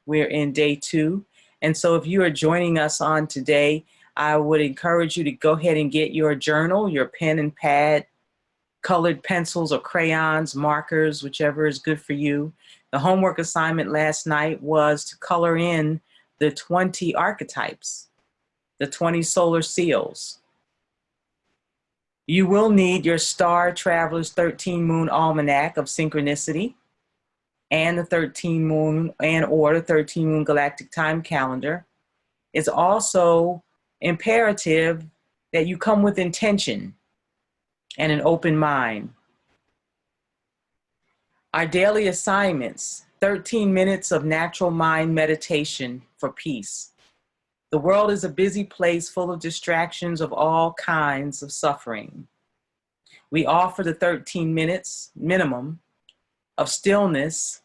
We're in day 2. And so if you are joining us on today, I would encourage you to go ahead and get your journal, your pen and pad, colored pencils or crayons, markers, whichever is good for you. The homework assignment last night was to color in the 20 archetypes, the 20 solar seals. You will need your Star Traveler's 13 Moon Almanac of Synchronicity and the 13 Moon or the 13 Moon Galactic Time Calendar. It's also imperative that you come with intention and an open mind. Our daily assignments, 13 minutes of natural mind meditation for peace. The world is a busy place full of distractions of all kinds of suffering. We offer the 13 minutes minimum of stillness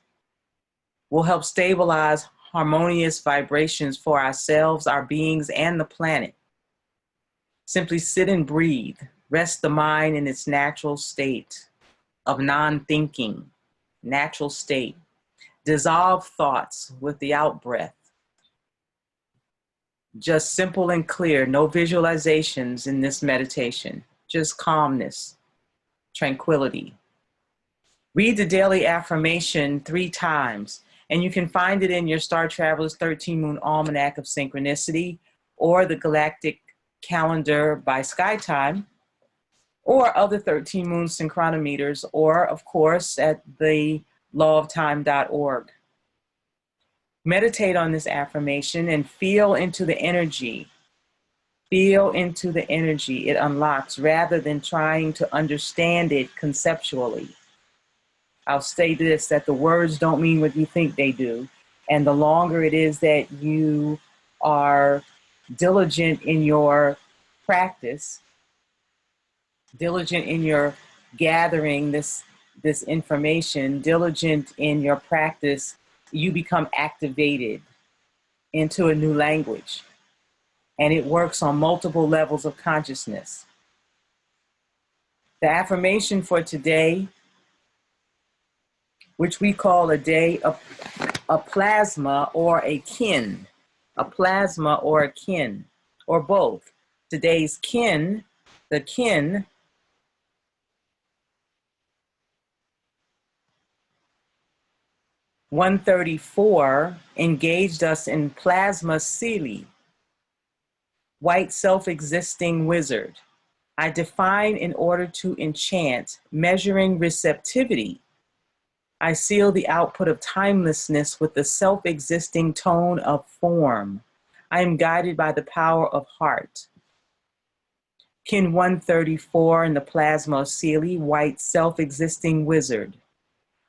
will help stabilize harmonious vibrations for ourselves, our beings, and the planet. Simply sit and breathe. Rest the mind in its natural state of non-thinking, natural state. Dissolve thoughts with the out-breath. Just simple and clear, no visualizations in this meditation, just calmness, tranquility. Read the daily affirmation 3 times, and you can find it in your Star Traveler's 13 Moon Almanac of Synchronicity or the Galactic Calendar by Skytime or other 13 Moon synchronometers, or of course at the lawoftime.org. Meditate on this affirmation and feel into the energy. Feel into the energy it unlocks rather than trying to understand it conceptually. I'll say this, that the words don't mean what you think they do. And the longer it is that you are diligent in your practice, diligent in your gathering this information, diligent in your practice, you become activated into a new language. And it works on multiple levels of consciousness. The affirmation for today, which we call a day of a plasma or a kin, a plasma or a kin, or both. Today's kin, the kin, (134) engaged us in plasma Seelie, white self-existing wizard. I define in order to enchant, measuring receptivity. I seal the output of timelessness with the self-existing tone of form. I am guided by the power of heart. Kin 134 in the plasma Seelie, white self-existing wizard.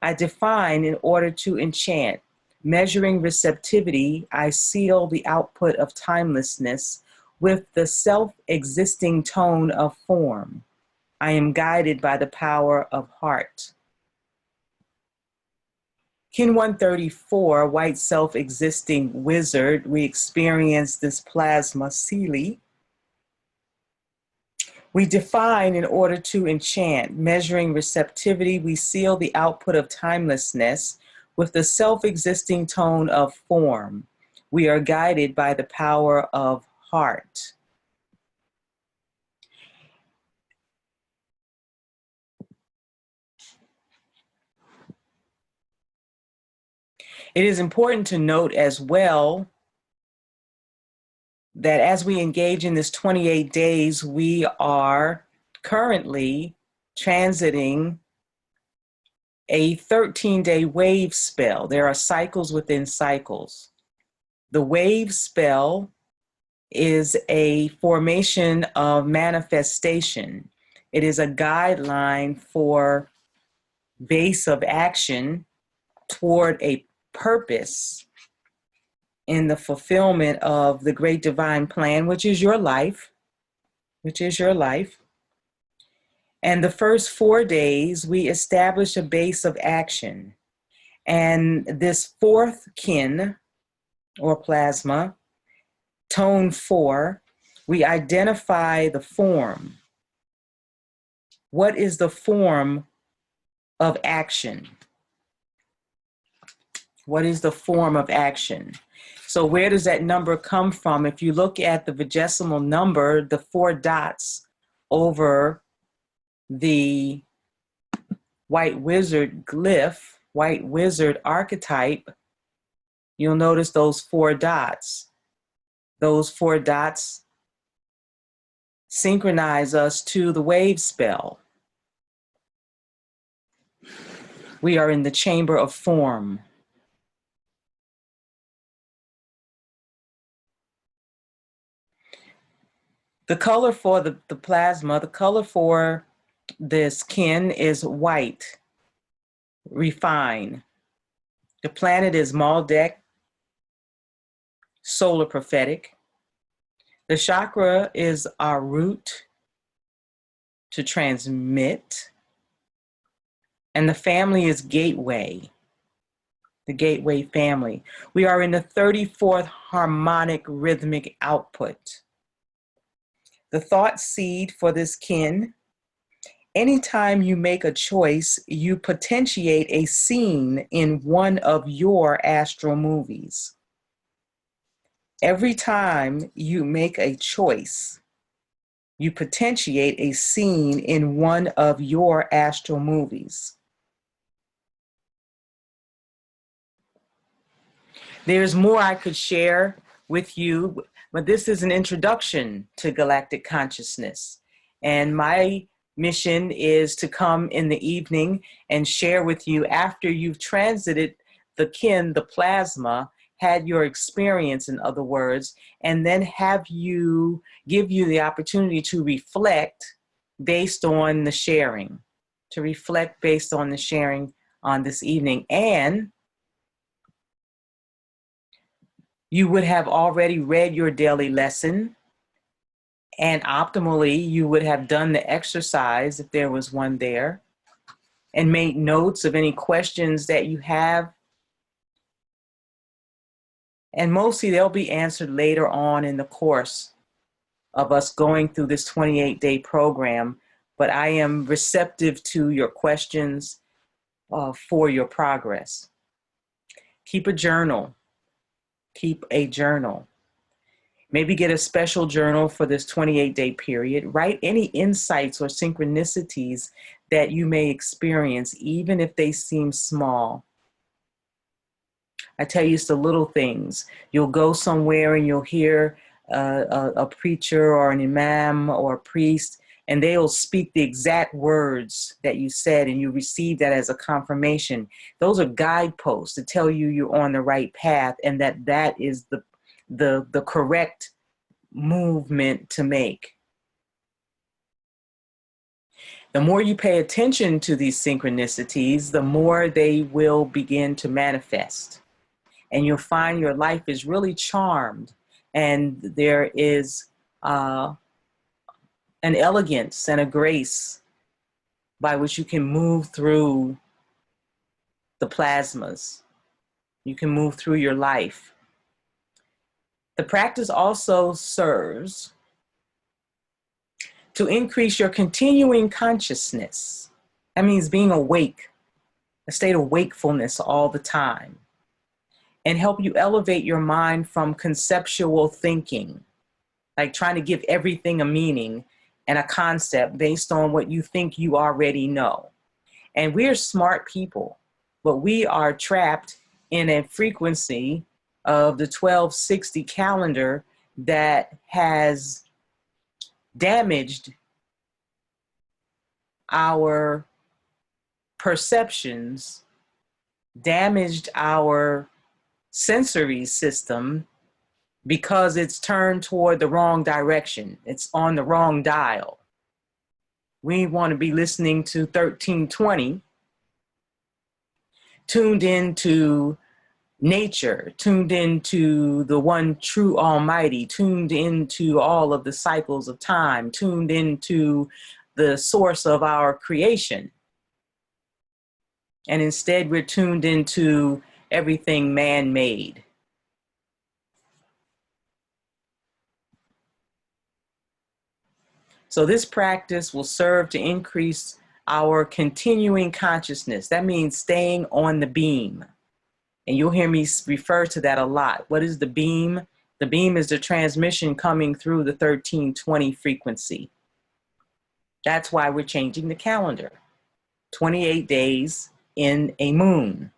I define in order to enchant, measuring receptivity. I seal the output of timelessness with the self-existing tone of form. I am guided by the power of heart. Kin 134, white self-existing wizard, we experience this plasma Seelie. We define in order to enchant, measuring receptivity. We seal the output of timelessness with the self-existing tone of form. We are guided by the power of heart. It is important to note as well that as we engage in this 28 days, we are currently transiting a 13-day wave spell. There are cycles within cycles. The wave spell is a formation of manifestation. It is a guideline for base of action toward a purpose in the fulfillment of the great divine plan, which is your life, And the first 4 days, we establish a base of action. And this fourth kin, or plasma, tone 4, we identify the form. What is the form of action? What is the form of action? So where does that number come from? If you look at the vigesimal number, the 4 dots over the white wizard glyph, white wizard archetype, you'll notice those 4 dots. Those 4 dots synchronize us to the wave spell. We are in the chamber of form. The color for the plasma, the color for this kin is white, refine. The planet is Maldek, solar prophetic. The chakra is our root to transmit. And the family is gateway, the gateway family. We are in the 34th harmonic rhythmic output. The thought seed for this kin: anytime you make a choice, you potentiate a scene in one of your astral movies. Every time you make a choice, you potentiate a scene in one of your astral movies. There's more I could share with you, but this is an introduction to galactic consciousness. And my mission is to come in the evening and share with you after you've transited the kin, the plasma, had your experience, in other words, and then give you the opportunity to reflect based on the sharing, on this evening. And you would have already read your daily lesson, and optimally, you would have done the exercise if there was one there, and made notes of any questions that you have. And mostly they'll be answered later on in the course of us going through this 28-day program. But I am receptive to your questions for your progress. Keep a journal. Keep a journal. Maybe get a special journal for this 28-day period. Write any insights or synchronicities that you may experience, even if they seem small. I tell you, it's the little things. You'll go somewhere and you'll hear a preacher or an imam or a priest, and they'll speak the exact words that you said, and you receive that as a confirmation. Those are guideposts to tell you you're on the right path, and that is the correct movement to make. The more you pay attention to these synchronicities, the more they will begin to manifest. And you'll find your life is really charmed, and there is an elegance and a grace by which you can move through the plasmas. You can move through your life. The practice also serves to increase your continuing consciousness. That means being awake, a state of wakefulness all the time, and help you elevate your mind from conceptual thinking, like trying to give everything a meaning and a concept based on what you think you already know. And we're smart people, but we are trapped in a frequency of the 1260 calendar that has damaged our perceptions, damaged our sensory system, because it's turned toward the wrong direction. It's on the wrong dial. We want to be listening to 1320, tuned into nature, tuned into the one true almighty, tuned into all of the cycles of time, tuned into the source of our creation. And instead we're tuned into everything man-made. So this practice will serve to increase our continuing consciousness. That means staying on the beam. And you'll hear me refer to that a lot. What is the beam? The beam is the transmission coming through the 1320 frequency. That's why we're changing the calendar. 28 days in a moon,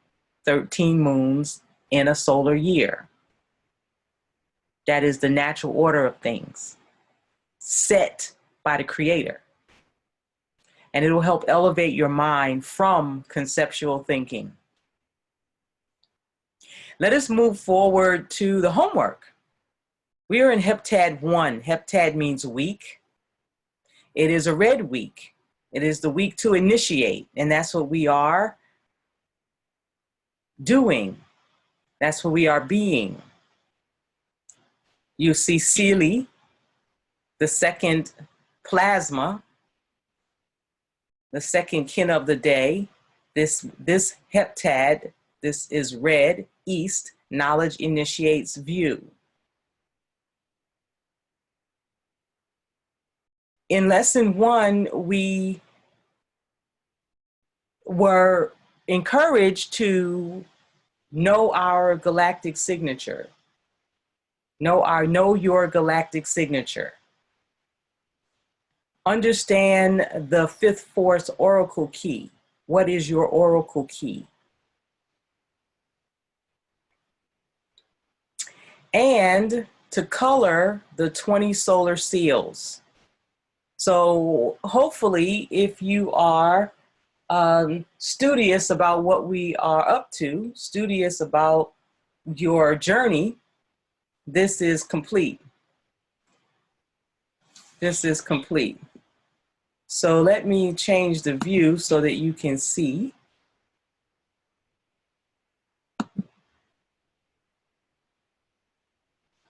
13 moons in a solar year. That is the natural order of things, set by the Creator. And it'll help elevate your mind from conceptual thinking. Let us move forward to the homework. We are in Heptad 1. Heptad means week. It is a red week. It is the week to initiate, and that's what we are doing. That's what we are being. You see Seelie, the second plasma, the second kin of the day. This heptad, this is red, east, knowledge initiates view. In lesson 1, we were encouraged to know our galactic signature. Know your galactic signature. Understand the fifth force oracle key. What is your oracle key? And to color the 20 solar seals. So hopefully, if you are studious about what we are up to, studious about your journey, this is complete. This is complete. So let me change the view so that you can see.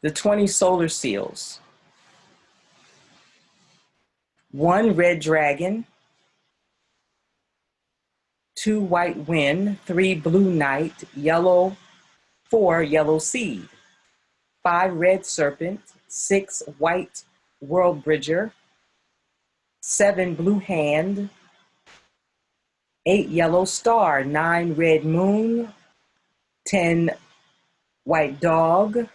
The 20 solar seals. 1 red dragon, 2 white wind, 3 blue knight, 4 yellow seed, 5 red serpent, 6 white world bridger, 7 blue hand, 8 yellow star, 9 red moon, 10 white dog,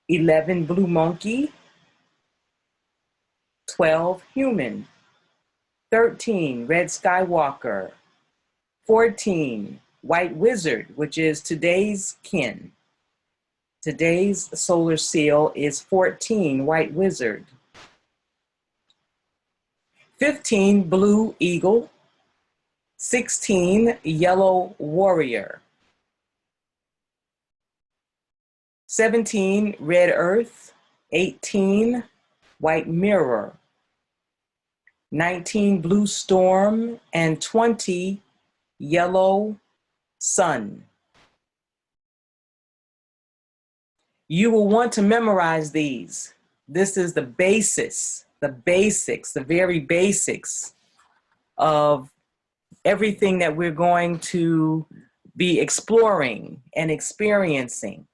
11 blue monkey, 12 human, 13 red skywalker, 14 white wizard, which is today's kin. Today's solar seal is 14 white wizard, 15 blue eagle, 16 yellow warrior, 17 red earth, 18 white mirror, 19 blue storm, and 20 yellow sun. You will want to memorize these. This is the basis, the basics, the very basics of everything that we're going to be exploring and experiencing.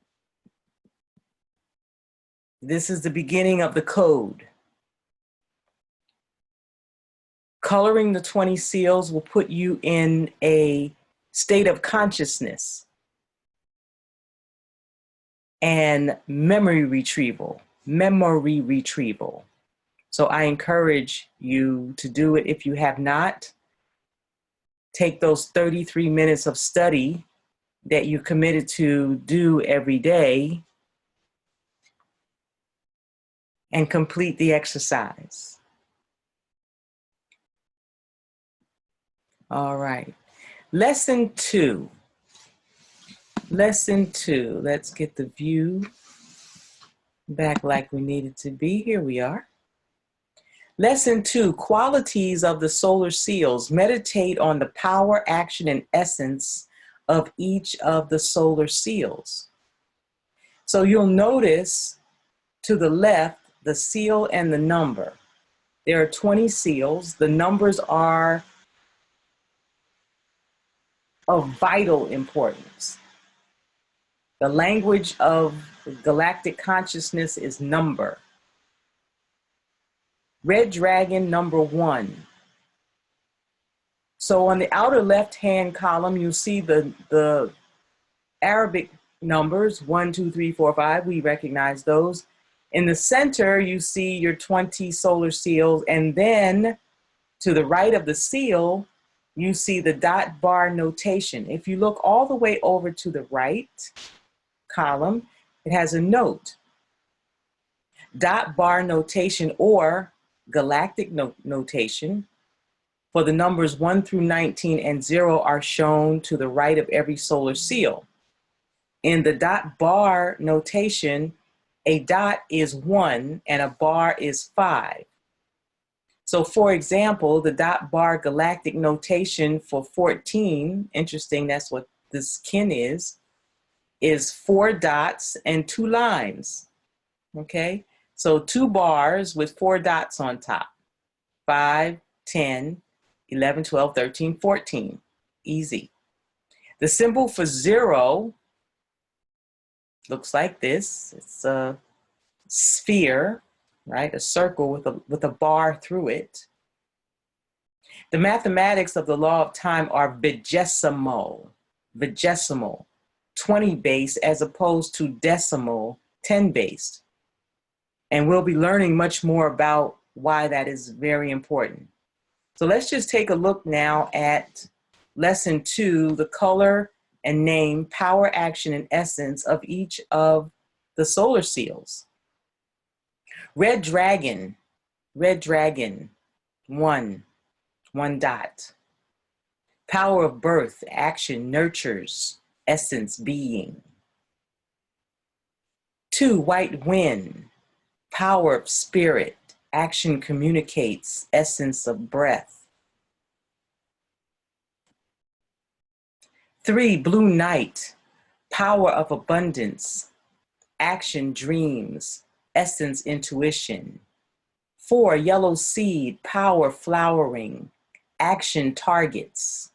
This is the beginning of the code. Coloring the 20 seals will put you in a state of consciousness and memory retrieval. So I encourage you to do it if you have not. Take those 33 minutes of study that you committed to do every day and complete the exercise. All right. Lesson 2. Lesson 2. Let's get the view back like we need it to be. Here we are. Lesson 2, qualities of the solar seals. Meditate on the power, action, and essence of each of the solar seals. So you'll notice to the left, the seal and the number. There are 20 seals. The numbers are of vital importance. The language of galactic consciousness is number. Red dragon, number 1. So on the outer left-hand column, you'll see the Arabic numbers, 1, 2, 3, 4, 5, we recognize those. In the center, you see your 20 solar seals, and then to the right of the seal, you see the dot bar notation. If you look all the way over to the right column, it has a note. Dot bar notation, or galactic notation, for the numbers 1 through 19 and 0 are shown to the right of every solar seal. In the dot bar notation, a dot is 1 and a bar is 5. So for example, the dot bar galactic notation for 14, interesting, that's what this kin is 4 dots and 2 lines, okay? So 2 bars with 4 dots on top, 5, 10, 11, 12, 13, 14, easy. The symbol for 0 looks like this. It's a sphere, right? A circle with a bar through it. The mathematics of the law of time are vigesimal, 20 base, as opposed to decimal, 10 based. And we'll be learning much more about why that is very important. So let's just take a look now at lesson 2, the color and name, power, action, and essence of each of the solar seals. Red dragon, 1 dot. Power of birth, action, nurtures, essence, being. 2, white wind, power of spirit, action, communicates, essence of breath. 3, blue night, power of abundance, action, dreams, essence, intuition. 4, yellow seed, power, flowering, action, targets,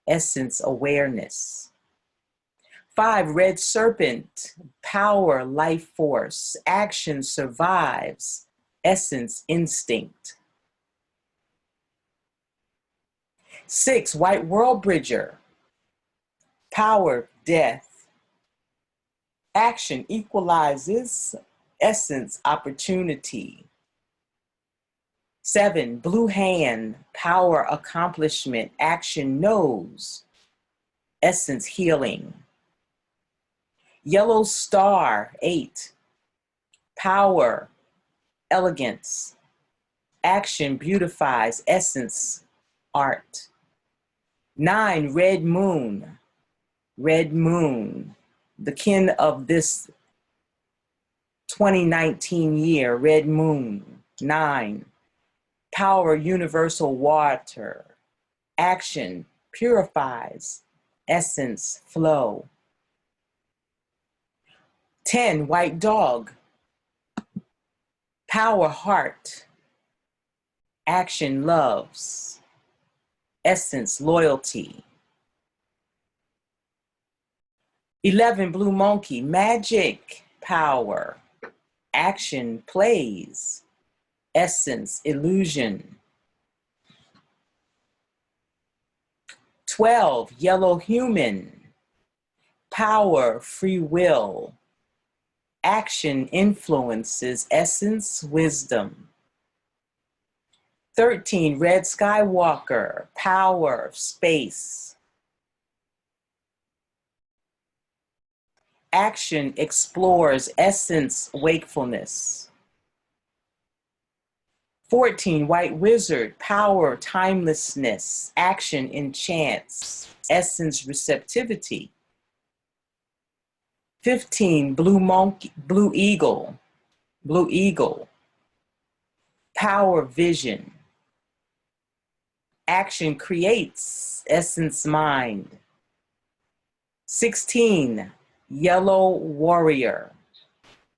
essence, awareness. 5, red serpent, power, life force, action, survives, essence, instinct. 6, white world bridger, power, death, action, equalizes, essence, opportunity. 7, blue hand, power, accomplishment, action, knows, essence, healing. Yellow star, 8, power, elegance, action, beautifies, essence, art. 9, red moon, the kin of this 2019 year, red moon. 9, power, universal water, action, purifies, essence, flow. 10, white dog, power, heart, action, loves, essence, loyalty. 11, blue monkey, magic, power, action, plays, essence, illusion. 12, yellow human, power, free will, action, influences, essence, wisdom. 13, red skywalker, power, space, action, explores, essence, wakefulness. 14, white wizard, power, timelessness, action, enchants, essence, receptivity. 15, blue monkey, blue eagle, power, vision, action, creates, essence, mind. 16, yellow warrior,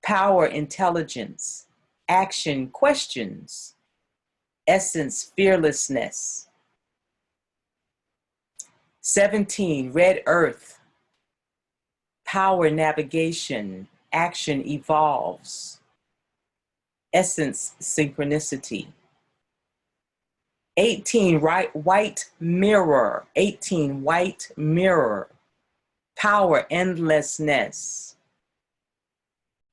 power, intelligence, action, questions, essence, fearlessness. 17, red earth, power, navigation, action, evolves, essence, synchronicity. 18, white mirror, Power, endlessness.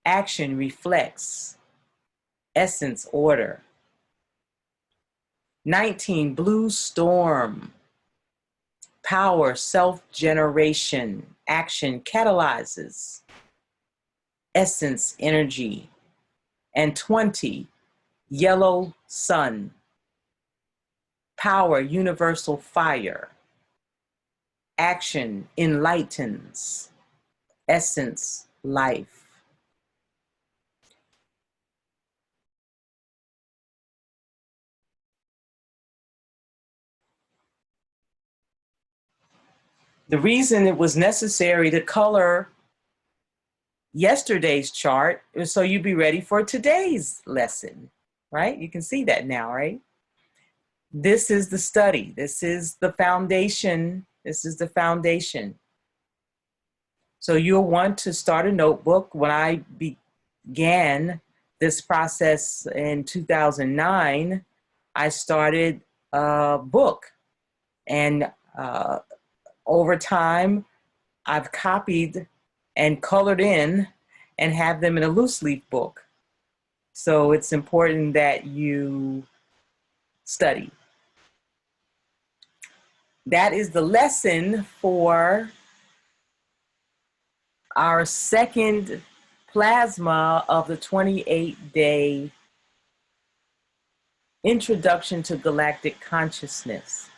Action, reflects. Essence, order. 19, blue storm. Power, self-generation. Action, catalyzes. Essence, energy. And 20, yellow sun. Power, universal fire. Action, enlightens. Essence, life. The reason it was necessary to color yesterday's chart is so you'd be ready for today's lesson, right? You can see that now, right? This is the study. This is the foundation. This is the foundation. So you'll want to start a notebook. When I began this process in 2009, I started a book. And over time, I've copied and colored in and have them in a loose leaf book. So it's important that you study. That is the lesson for our second plasma of the 28-day introduction to galactic consciousness.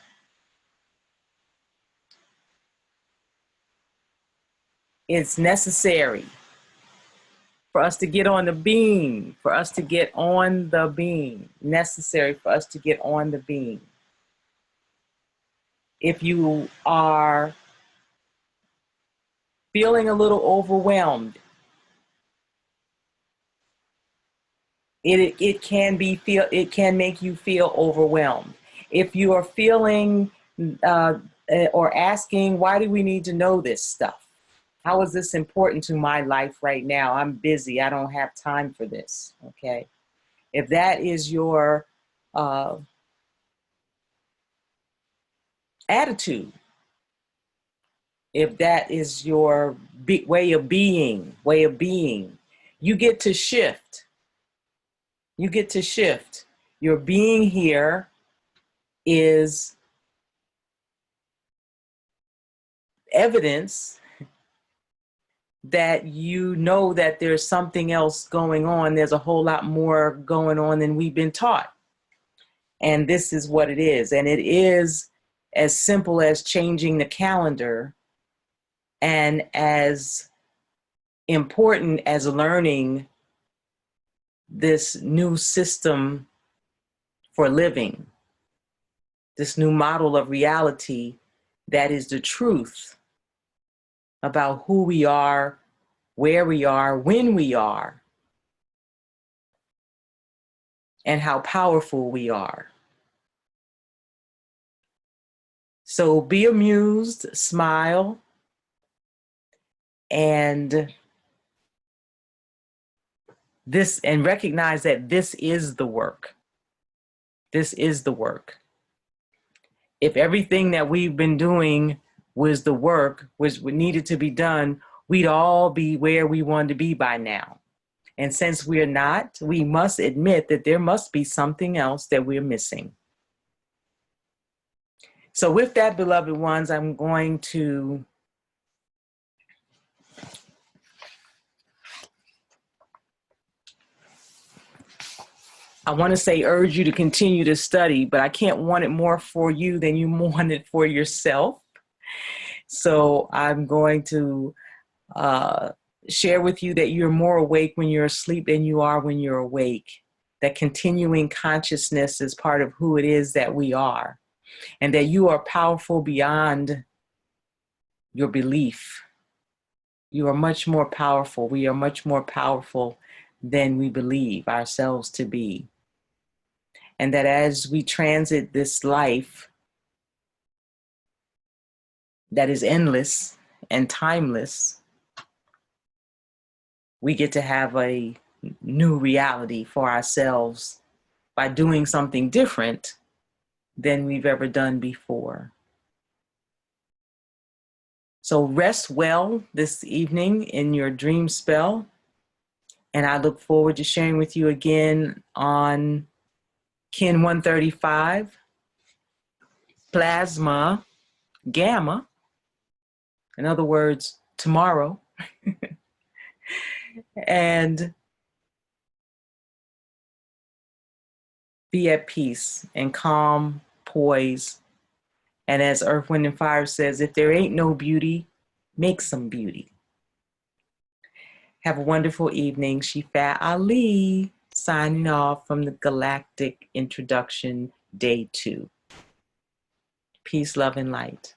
It's necessary for us to get on the beam, for us to get on the beam, necessary for us to get on the beam. If you are feeling a little overwhelmed, it can make you feel overwhelmed. If you are feeling or asking, why do we need to know this stuff? How is this important to my life right now? I'm busy. I don't have time for this. Okay. If that is your attitude, if that is your way of being, you get to shift. You get to shift. Your being here is evidence that you know that there's something else going on. There's a whole lot more going on than we've been taught. And this is what it is. And it is as simple as changing the calendar, and as important as learning this new system for living, this new model of reality that is the truth about who we are, where we are, when we are, and how powerful we are. So be amused, smile, and recognize that this is the work. This is the work. If everything that we've been doing was the work, was what needed to be done, we'd all be where we wanted to be by now. And since we're not, we must admit that there must be something else that we're missing. So with that, beloved ones, I'm going to urge you to continue to study, but I can't want it more for you than you want it for yourself. So I'm going to share with you that you're more awake when you're asleep than you are when you're awake. That continuing consciousness is part of who it is that we are, and that you are powerful beyond your belief. You are much more powerful. We are much more powerful than we believe ourselves to be. And that as we transit this life that is endless and timeless, we get to have a new reality for ourselves by doing something different than we've ever done before. So rest well this evening in your dream spell. And I look forward to sharing with you again on Kin 135, Plasma Gamma. In other words, tomorrow. And be at peace and calm, poise. And as Earth, Wind, and Fire says, if there ain't no beauty, make some beauty. Have a wonderful evening. Shifa Ali, signing off from the Galactic Introduction, Day 2. Peace, love, and light.